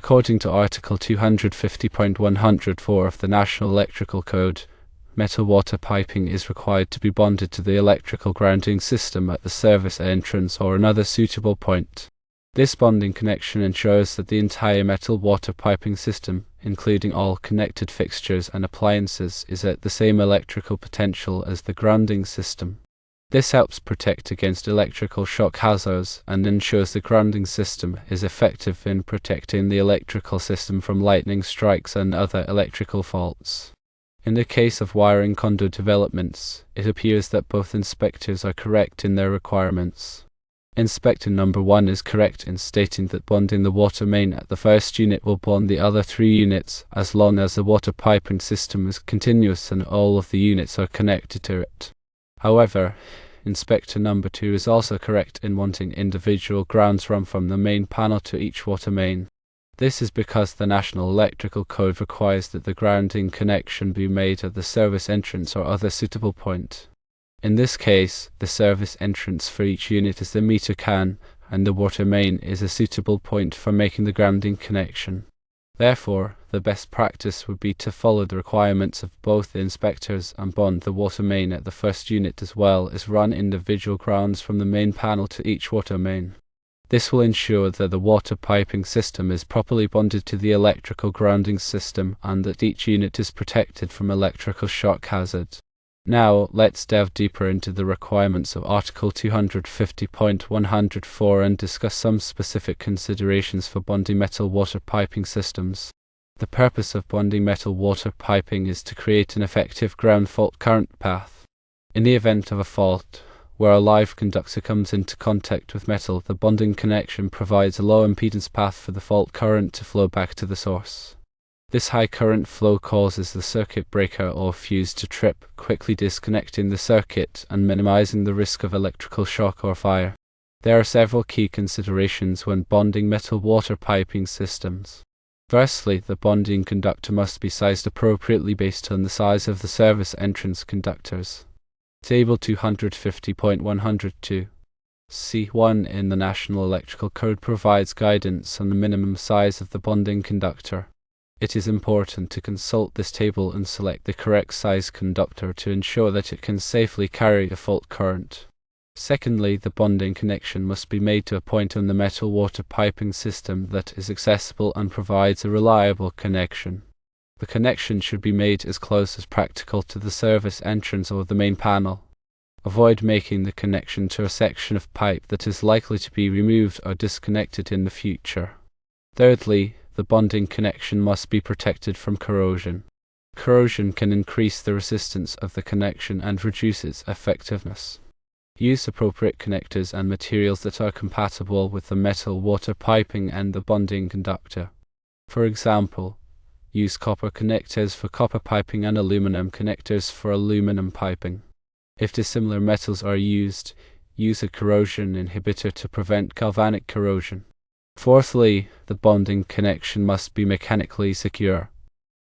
According to Article 250.104 of the National Electrical Code, metal water piping is required to be bonded to the electrical grounding system at the service entrance or another suitable point. This bonding connection ensures that the entire metal water piping system, including all connected fixtures and appliances, is at the same electrical potential as the grounding system. This helps protect against electrical shock hazards and ensures the grounding system is effective in protecting the electrical system from lightning strikes and other electrical faults. In the case of wiring condo developments, it appears that both inspectors are correct in their requirements. Inspector number 1 is correct in stating that bonding the water main at the first unit will bond the other 3 units as long as the water piping system is continuous and all of the units are connected to it. However, Inspector number 2 is also correct in wanting individual grounds run from the main panel to each water main. This is because the National Electrical Code requires that the grounding connection be made at the service entrance or other suitable point. In this case, the service entrance for each unit is the meter can, and the water main is a suitable point for making the grounding connection. Therefore, the best practice would be to follow the requirements of both the inspectors and bond the water main at the first unit as well as run individual grounds from the main panel to each water main. This will ensure that the water piping system is properly bonded to the electrical grounding system and that each unit is protected from electrical shock hazard. Now, let's delve deeper into the requirements of Article 250.104 and discuss some specific considerations for bonding metal water piping systems. The purpose of bonding metal water piping is to create an effective ground fault current path. In the event of a fault, where a live conductor comes into contact with metal, the bonding connection provides a low impedance path for the fault current to flow back to the source. This high current flow causes the circuit breaker or fuse to trip, quickly disconnecting the circuit and minimizing the risk of electrical shock or fire. There are several key considerations when bonding metal water piping systems. Firstly, the bonding conductor must be sized appropriately based on the size of the service entrance conductors. Table 250.102 C1 in the National Electrical Code provides guidance on the minimum size of the bonding conductor. It is important to consult this table and select the correct size conductor to ensure that it can safely carry a fault current. Secondly, the bonding connection must be made to a point on the metal water piping system that is accessible and provides a reliable connection. The connection should be made as close as practical to the service entrance or the main panel. Avoid making the connection to a section of pipe that is likely to be removed or disconnected in the future. Thirdly, the bonding connection must be protected from corrosion. Corrosion can increase the resistance of the connection and reduce its effectiveness. Use appropriate connectors and materials that are compatible with the metal water piping and the bonding conductor. For example, use copper connectors for copper piping and aluminum connectors for aluminum piping. If dissimilar metals are used, use a corrosion inhibitor to prevent galvanic corrosion. Fourthly, the bonding connection must be mechanically secure.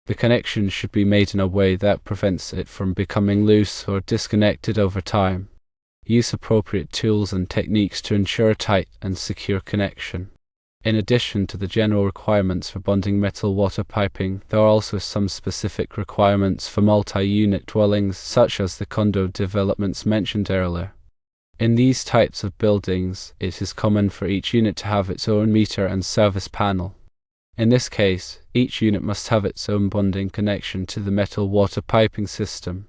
The connection should be made in a way that prevents it from becoming loose or disconnected over time. Use appropriate tools and techniques to ensure a tight and secure connection. In addition to the general requirements for bonding metal water piping, there are also some specific requirements for multi-unit dwellings such as the condo developments mentioned earlier. In these types of buildings, it is common for each unit to have its own meter and service panel. In this case, each unit must have its own bonding connection to the metal water piping system.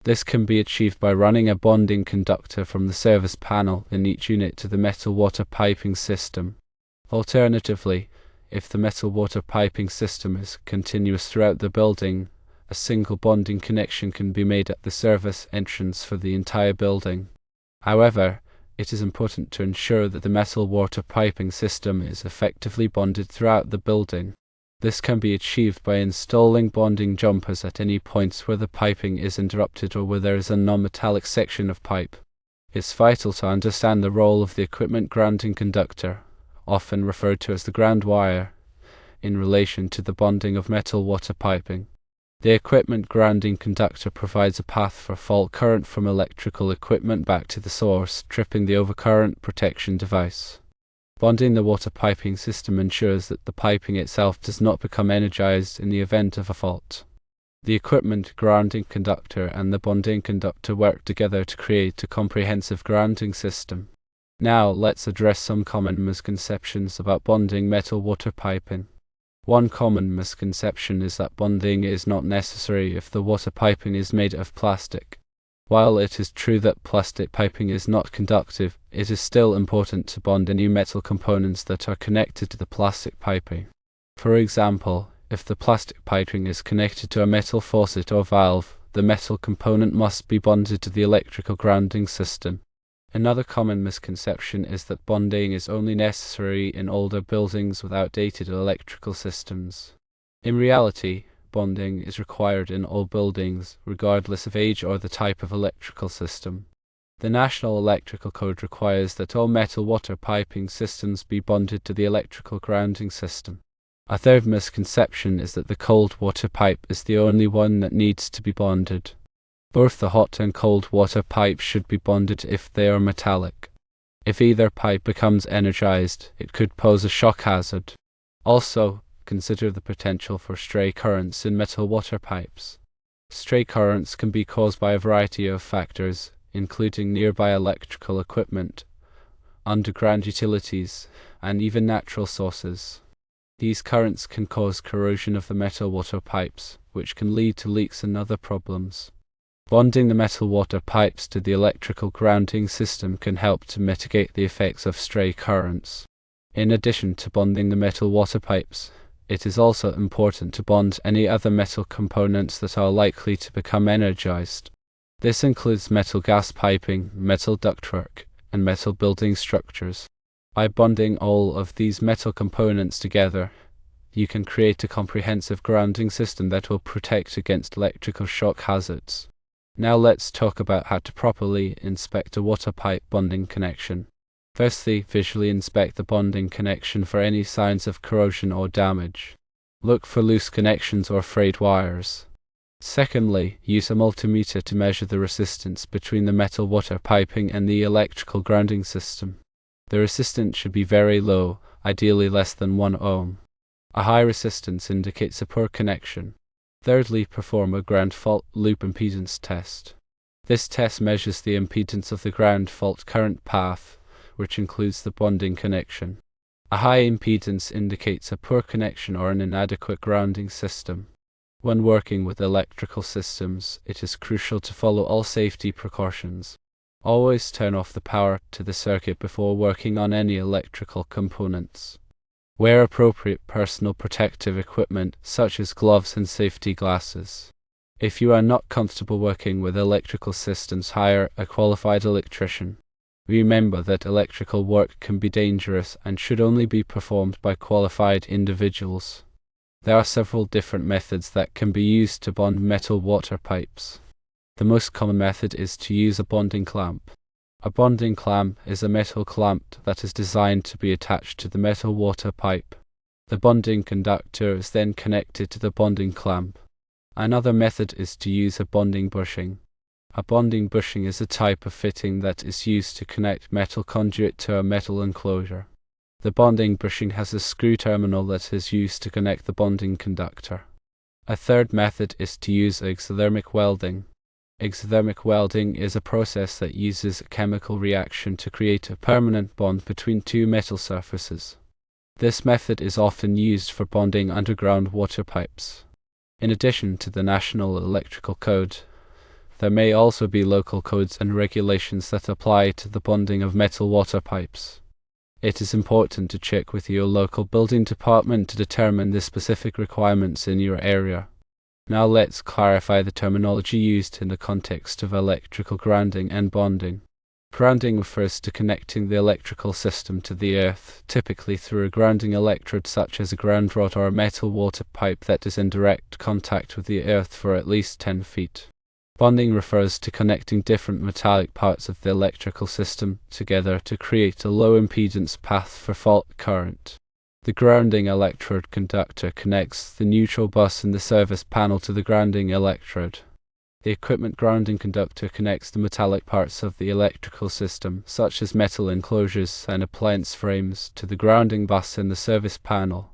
This can be achieved by running a bonding conductor from the service panel in each unit to the metal water piping system. Alternatively, if the metal water piping system is continuous throughout the building, a single bonding connection can be made at the service entrance for the entire building. However, it is important to ensure that the metal water piping system is effectively bonded throughout the building. This can be achieved by installing bonding jumpers at any points where the piping is interrupted or where there is a non-metallic section of pipe. It's vital to understand the role of the equipment grounding conductor, often referred to as the ground wire, in relation to the bonding of metal water piping. The equipment grounding conductor provides a path for fault current from electrical equipment back to the source, tripping the overcurrent protection device. Bonding the water piping system ensures that the piping itself does not become energized in the event of a fault. The equipment grounding conductor and the bonding conductor work together to create a comprehensive grounding system. Now let's address some common misconceptions about bonding metal water piping. One common misconception is that bonding is not necessary if the water piping is made of plastic. While it is true that plastic piping is not conductive, it is still important to bond any metal components that are connected to the plastic piping. For example, if the plastic piping is connected to a metal faucet or valve, the metal component must be bonded to the electrical grounding system. Another common misconception is that bonding is only necessary in older buildings with outdated electrical systems. In reality, bonding is required in all buildings, regardless of age or the type of electrical system. The National Electrical Code requires that all metal water piping systems be bonded to the electrical grounding system. A third misconception is that the cold water pipe is the only one that needs to be bonded. Both the hot and cold water pipes should be bonded if they are metallic. If either pipe becomes energized, it could pose a shock hazard. Also, consider the potential for stray currents in metal water pipes. Stray currents can be caused by a variety of factors, including nearby electrical equipment, underground utilities, and even natural sources. These currents can cause corrosion of the metal water pipes, which can lead to leaks and other problems. Bonding the metal water pipes to the electrical grounding system can help to mitigate the effects of stray currents. In addition to bonding the metal water pipes, it is also important to bond any other metal components that are likely to become energized. This includes metal gas piping, metal ductwork, and metal building structures. By bonding all of these metal components together, you can create a comprehensive grounding system that will protect against electrical shock hazards. Now let's talk about how to properly inspect a water pipe bonding connection. Firstly, visually inspect the bonding connection for any signs of corrosion or damage. Look for loose connections or frayed wires. Secondly, use a multimeter to measure the resistance between the metal water piping and the electrical grounding system. The resistance should be very low, ideally less than 1 ohm. A high resistance indicates a poor connection. Thirdly, perform a ground fault loop impedance test. This test measures the impedance of the ground fault current path, which includes the bonding connection. A high impedance indicates a poor connection or an inadequate grounding system. When working with electrical systems, it is crucial to follow all safety precautions. Always turn off the power to the circuit before working on any electrical components. Wear appropriate personal protective equipment such as gloves and safety glasses. If you are not comfortable working with electrical systems, hire a qualified electrician. Remember that electrical work can be dangerous and should only be performed by qualified individuals. There are several different methods that can be used to bond metal water pipes. The most common method is to use a bonding clamp. A bonding clamp is a metal clamp that is designed to be attached to the metal water pipe. The bonding conductor is then connected to the bonding clamp. Another method is to use a bonding bushing. A bonding bushing is a type of fitting that is used to connect metal conduit to a metal enclosure. The bonding bushing has a screw terminal that is used to connect the bonding conductor. A third method is to use exothermic welding. Exothermic welding is a process that uses a chemical reaction to create a permanent bond between two metal surfaces. This method is often used for bonding underground water pipes. In addition to the National Electrical Code, there may also be local codes and regulations that apply to the bonding of metal water pipes. It is important to check with your local building department to determine the specific requirements in your area. Now let's clarify the terminology used in the context of electrical grounding and bonding. Grounding refers to connecting the electrical system to the earth, typically through a grounding electrode such as a ground rod or a metal water pipe that is in direct contact with the earth for at least 10 feet. Bonding refers to connecting different metallic parts of the electrical system together to create a low impedance path for fault current. The grounding electrode conductor connects the neutral bus in the service panel to the grounding electrode. The equipment grounding conductor connects the metallic parts of the electrical system, such as metal enclosures and appliance frames, to the grounding bus in the service panel.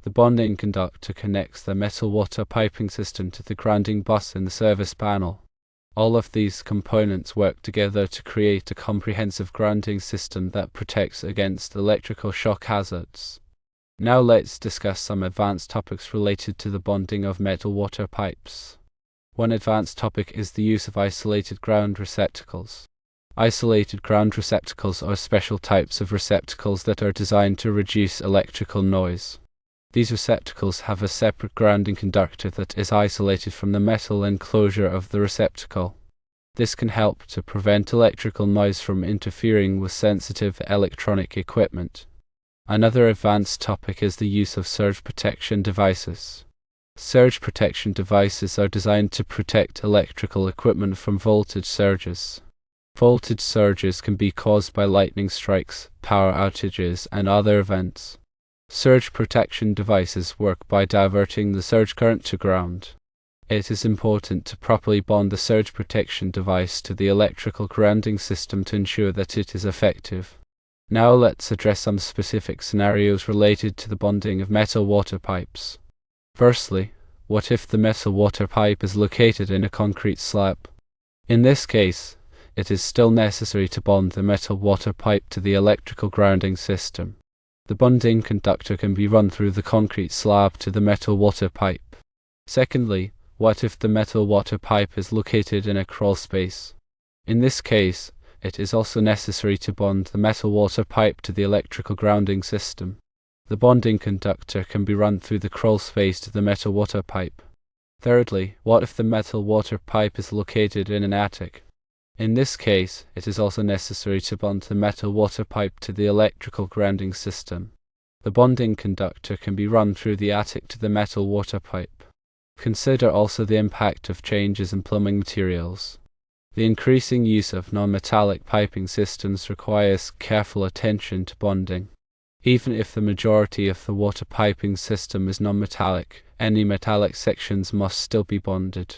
The bonding conductor connects the metal water piping system to the grounding bus in the service panel. All of these components work together to create a comprehensive grounding system that protects against electrical shock hazards. Now let's discuss some advanced topics related to the bonding of metal water pipes. One advanced topic is the use of isolated ground receptacles. Isolated ground receptacles are special types of receptacles that are designed to reduce electrical noise. These receptacles have a separate grounding conductor that is isolated from the metal enclosure of the receptacle. This can help to prevent electrical noise from interfering with sensitive electronic equipment. Another advanced topic is the use of surge protection devices. Surge protection devices are designed to protect electrical equipment from voltage surges. Voltage surges can be caused by lightning strikes, power outages, and other events. Surge protection devices work by diverting the surge current to ground. It is important to properly bond the surge protection device to the electrical grounding system to ensure that it is effective. Now let's address some specific scenarios related to the bonding of metal water pipes. Firstly, what if the metal water pipe is located in a concrete slab? In this case, it is still necessary to bond the metal water pipe to the electrical grounding system. The bonding conductor can be run through the concrete slab to the metal water pipe. Secondly, what if the metal water pipe is located in a crawl space? In this case, it is also necessary to bond the metal water pipe to the electrical grounding system. The bonding conductor can be run through the crawl space to the metal water pipe. Thirdly, what if the metal water pipe is located in an attic? In this case, it is also necessary to bond the metal water pipe to the electrical grounding system. The bonding conductor can be run through the attic to the metal water pipe. Consider also the impact of changes in plumbing materials. The increasing use of non-metallic piping systems requires careful attention to bonding. Even if the majority of the water piping system is non-metallic, any metallic sections must still be bonded.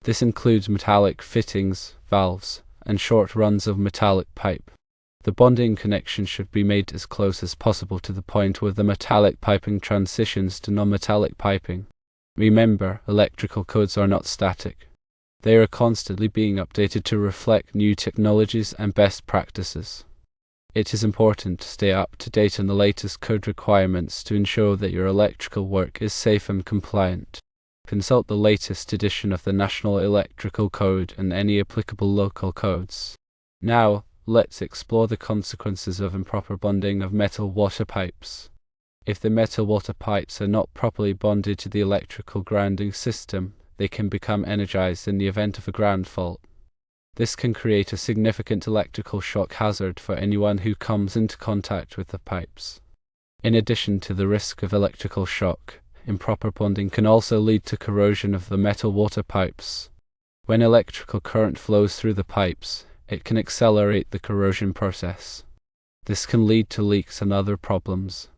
This includes metallic fittings, valves, and short runs of metallic pipe. The bonding connection should be made as close as possible to the point where the metallic piping transitions to non-metallic piping. Remember, electrical codes are not static. They are constantly being updated to reflect new technologies and best practices. It is important to stay up to date on the latest code requirements to ensure that your electrical work is safe and compliant. Consult the latest edition of the National Electrical Code and any applicable local codes. Now, let's explore the consequences of improper bonding of metal water pipes. If the metal water pipes are not properly bonded to the electrical grounding system, they can become energized in the event of a ground fault. This can create a significant electrical shock hazard for anyone who comes into contact with the pipes. In addition to the risk of electrical shock, improper bonding can also lead to corrosion of the metal water pipes. When electrical current flows through the pipes, it can accelerate the corrosion process. This can lead to leaks and other problems.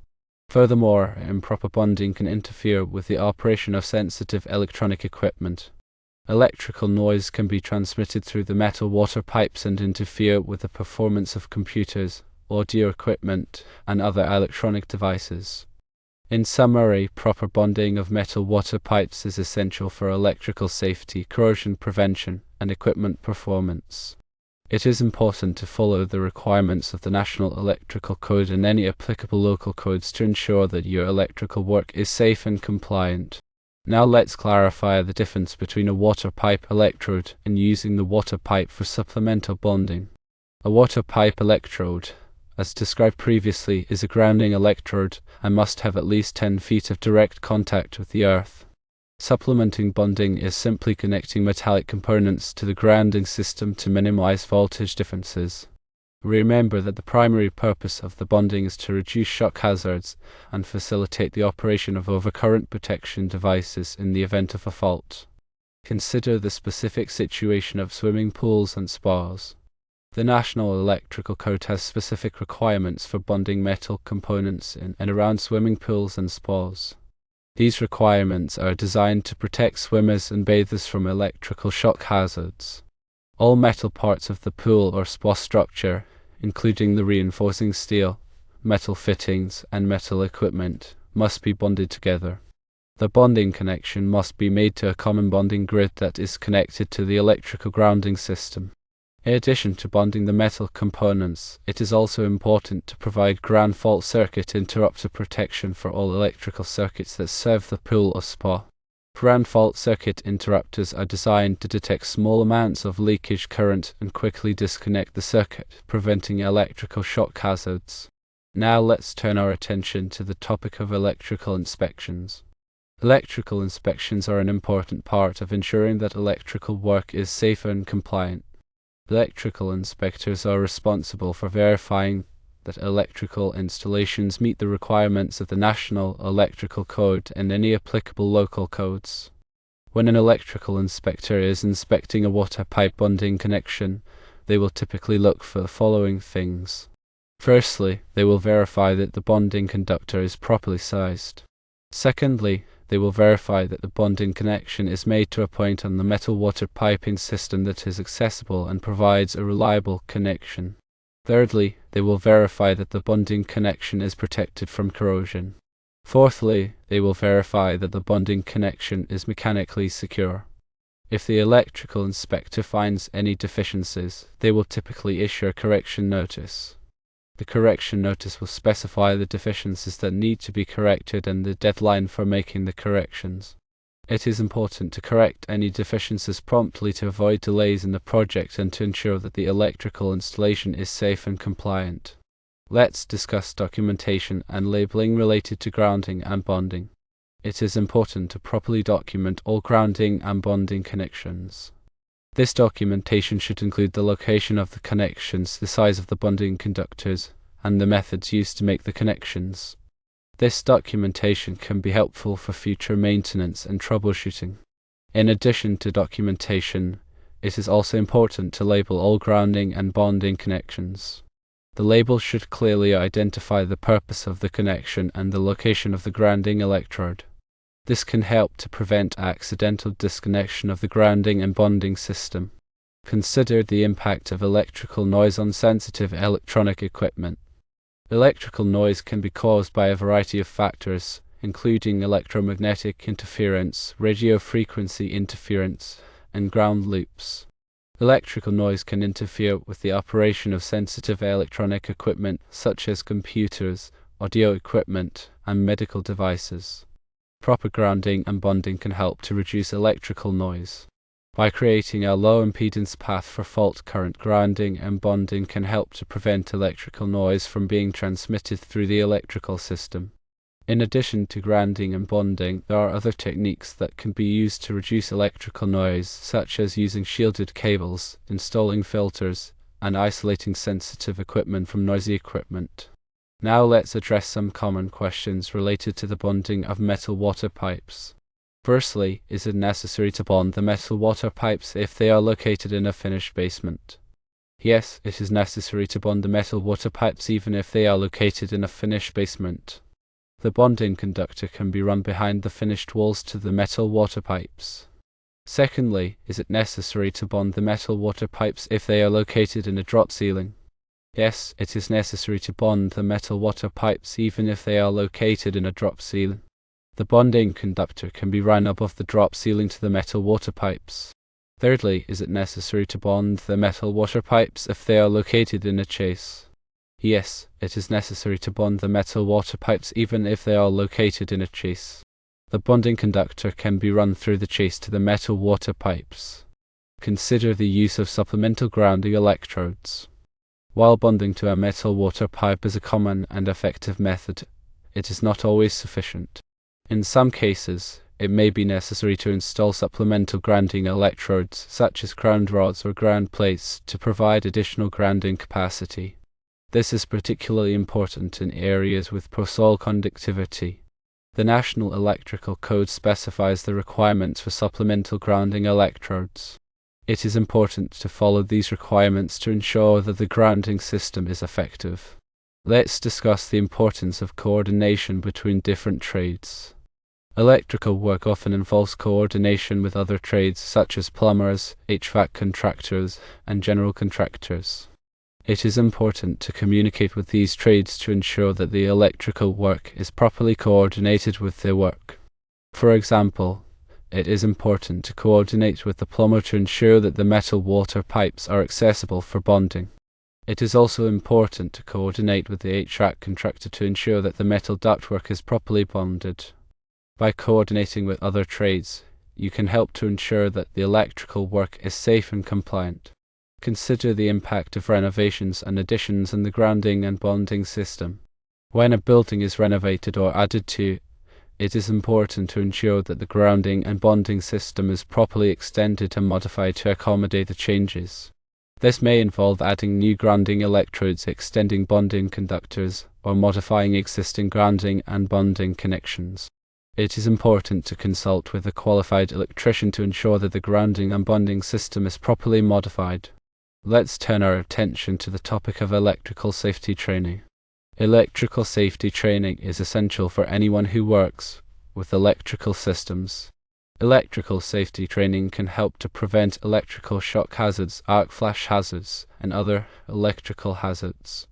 Furthermore, improper bonding can interfere with the operation of sensitive electronic equipment. Electrical noise can be transmitted through the metal water pipes and interfere with the performance of computers, audio equipment, and other electronic devices. In summary, proper bonding of metal water pipes is essential for electrical safety, corrosion prevention, and equipment performance. It is important to follow the requirements of the National Electrical Code and any applicable local codes to ensure that your electrical work is safe and compliant. Now let's clarify the difference between a water pipe electrode and using the water pipe for supplemental bonding. A water pipe electrode, as described previously, is a grounding electrode and must have at least 10 feet of direct contact with the earth. Supplementing bonding is simply connecting metallic components to the grounding system to minimize voltage differences. Remember that the primary purpose of the bonding is to reduce shock hazards and facilitate the operation of overcurrent protection devices in the event of a fault. Consider the specific situation of swimming pools and spas. The National Electrical Code has specific requirements for bonding metal components in and around swimming pools and spas. These requirements are designed to protect swimmers and bathers from electrical shock hazards. All metal parts of the pool or spa structure, including the reinforcing steel, metal fittings, and metal equipment, must be bonded together. The bonding connection must be made to a common bonding grid that is connected to the electrical grounding system. In addition to bonding the metal components, it is also important to provide ground fault circuit interrupter protection for all electrical circuits that serve the pool or spa. Ground fault circuit interrupters are designed to detect small amounts of leakage current and quickly disconnect the circuit, preventing electrical shock hazards. Now let's turn our attention to the topic of electrical inspections. Electrical inspections are an important part of ensuring that electrical work is safe and compliant. Electrical inspectors are responsible for verifying that electrical installations meet the requirements of the National Electrical Code and any applicable local codes. When an electrical inspector is inspecting a water pipe bonding connection, they will typically look for the following things. Firstly, they will verify that the bonding conductor is properly sized. Secondly, they will verify that the bonding connection is made to a point on the metal water piping system that is accessible and provides a reliable connection. Thirdly, they will verify that the bonding connection is protected from corrosion. Fourthly, they will verify that the bonding connection is mechanically secure. If the electrical inspector finds any deficiencies, they will typically issue a correction notice. The correction notice will specify the deficiencies that need to be corrected and the deadline for making the corrections. It is important to correct any deficiencies promptly to avoid delays in the project and to ensure that the electrical installation is safe and compliant. Let's discuss documentation and labeling related to grounding and bonding. It is important to properly document all grounding and bonding connections. This documentation should include the location of the connections, the size of the bonding conductors, and the methods used to make the connections. This documentation can be helpful for future maintenance and troubleshooting. In addition to documentation, it is also important to label all grounding and bonding connections. The label should clearly identify the purpose of the connection and the location of the grounding electrode. This can help to prevent accidental disconnection of the grounding and bonding system. Consider the impact of electrical noise on sensitive electronic equipment. Electrical noise can be caused by a variety of factors, including electromagnetic interference, radio frequency interference, and ground loops. Electrical noise can interfere with the operation of sensitive electronic equipment such as computers, audio equipment, and medical devices. Proper grounding and bonding can help to reduce electrical noise. By creating a low impedance path for fault current, grounding and bonding can help to prevent electrical noise from being transmitted through the electrical system. In addition to grounding and bonding, there are other techniques that can be used to reduce electrical noise, such as using shielded cables, installing filters, and isolating sensitive equipment from noisy equipment. Now let's address some common questions related to the bonding of metal water pipes. Firstly, is it necessary to bond the metal water pipes if they are located in a finished basement? Yes, it is necessary to bond the metal water pipes even if they are located in a finished basement. The bonding conductor can be run behind the finished walls to the metal water pipes. Secondly, is it necessary to bond the metal water pipes if they are located in a drop ceiling? Yes, it is necessary to bond the metal water pipes even if they are located in a drop ceiling. The bonding conductor can be run above the drop ceiling to the metal water pipes. Thirdly, is it necessary to bond the metal water pipes if they are located in a chase? Yes, it is necessary to bond the metal water pipes even if they are located in a chase. The bonding conductor can be run through the chase to the metal water pipes. Consider the use of supplemental grounding electrodes. While bonding to a metal water pipe is a common and effective method, it is not always sufficient. In some cases, it may be necessary to install supplemental grounding electrodes, such as ground rods or ground plates, to provide additional grounding capacity. This is particularly important in areas with poor soil conductivity. The National Electrical Code specifies the requirements for supplemental grounding electrodes. It is important to follow these requirements to ensure that the grounding system is effective. Let's discuss the importance of coordination between different trades. Electrical work often involves coordination with other trades such as plumbers, HVAC contractors, and general contractors. It is important to communicate with these trades to ensure that the electrical work is properly coordinated with their work. For example, it is important to coordinate with the plumber to ensure that the metal water pipes are accessible for bonding. It is also important to coordinate with the HVAC contractor to ensure that the metal ductwork is properly bonded. By coordinating with other trades, you can help to ensure that the electrical work is safe and compliant. Consider the impact of renovations and additions in the grounding and bonding system. When a building is renovated or added to, it is important to ensure that the grounding and bonding system is properly extended and modified to accommodate the changes. This may involve adding new grounding electrodes, extending bonding conductors, or modifying existing grounding and bonding connections. It is important to consult with a qualified electrician to ensure that the grounding and bonding system is properly modified. Let's turn our attention to the topic of electrical safety training. Electrical safety training is essential for anyone who works with electrical systems. Electrical safety training can help to prevent electrical shock hazards, arc flash hazards, and other electrical hazards.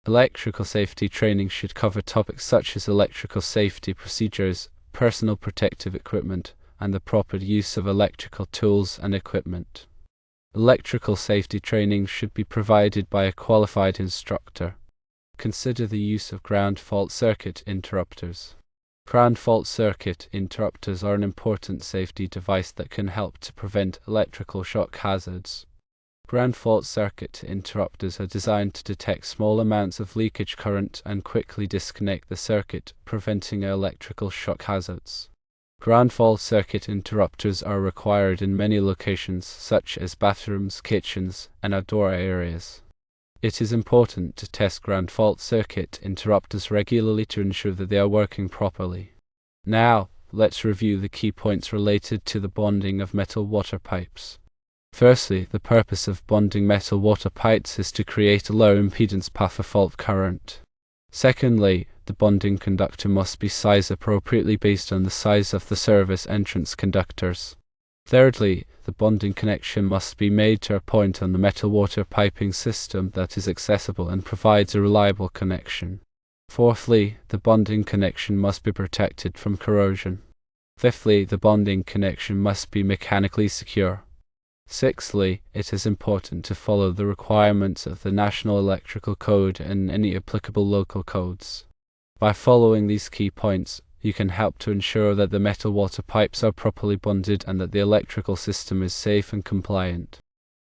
Electrical safety training should cover topics such as electrical safety procedures, personal protective equipment, and the proper use of electrical tools and equipment. Electrical safety training should be provided by a qualified instructor. Consider the use of ground fault circuit interrupters. Ground fault circuit interrupters are an important safety device that can help to prevent electrical shock hazards. Ground fault circuit interrupters are designed to detect small amounts of leakage current and quickly disconnect the circuit, preventing electrical shock hazards. Ground fault circuit interrupters are required in many locations such as bathrooms, kitchens, and outdoor areas. It is important to test ground fault circuit interrupters regularly to ensure that they are working properly. Now, let's review the key points related to the bonding of metal water pipes. Firstly, the purpose of bonding metal water pipes is to create a low impedance path for fault current. Secondly, the bonding conductor must be sized appropriately based on the size of the service entrance conductors. Thirdly, the bonding connection must be made to a point on the metal water piping system that is accessible and provides a reliable connection. Fourthly, the bonding connection must be protected from corrosion. Fifthly, the bonding connection must be mechanically secure. Sixthly, it is important to follow the requirements of the National Electrical Code and any applicable local codes. By following these key points, you can help to ensure that the metal water pipes are properly bonded and that the electrical system is safe and compliant.